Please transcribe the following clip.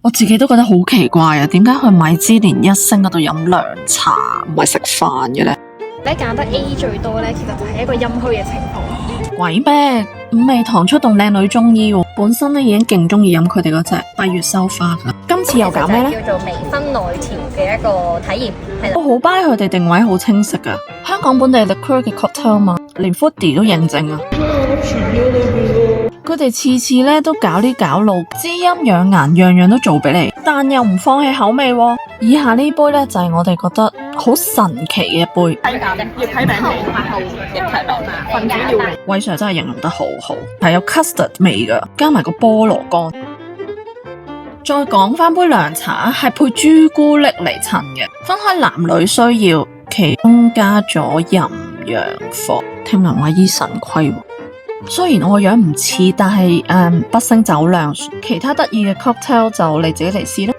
我自己都覺得好奇怪啊，點解去米芝蓮一星嗰度飲涼茶唔係食飯嘅咧？你揀得 A 最多咧，其實就係一個陰虛嘅情況。鬼咩？五味堂出動靚女中醫喎，本身咧已經勁中意飲佢哋嗰隻閉月羞花噶，今次又搞咩咧？叫做微醺內調嘅一個體驗，係啦。我好 buy 佢哋定位好清晰噶，香港本地 liqueur 嘅 cocktail 嘛，連 foodie 都認證啊。佢哋次次咧都搞啲搞路，滋陰養顏，樣樣都做俾你，但又唔放棄口味喎。以下呢杯咧就係我哋覺得好神奇嘅一杯。睇價嘅液體餅皮，液體餅分子料理。威 Sir 真係形容得好好，係有 custard 味噶，加埋個菠蘿乾。再講翻杯涼茶，係配朱古力嚟襯嘅，分開男女需要，其中加咗淫陽火，聽聞話醫腎虧。雖然我樣唔似，但係不勝酒量。其他得意嘅 cocktail 就你自己嚟試啦。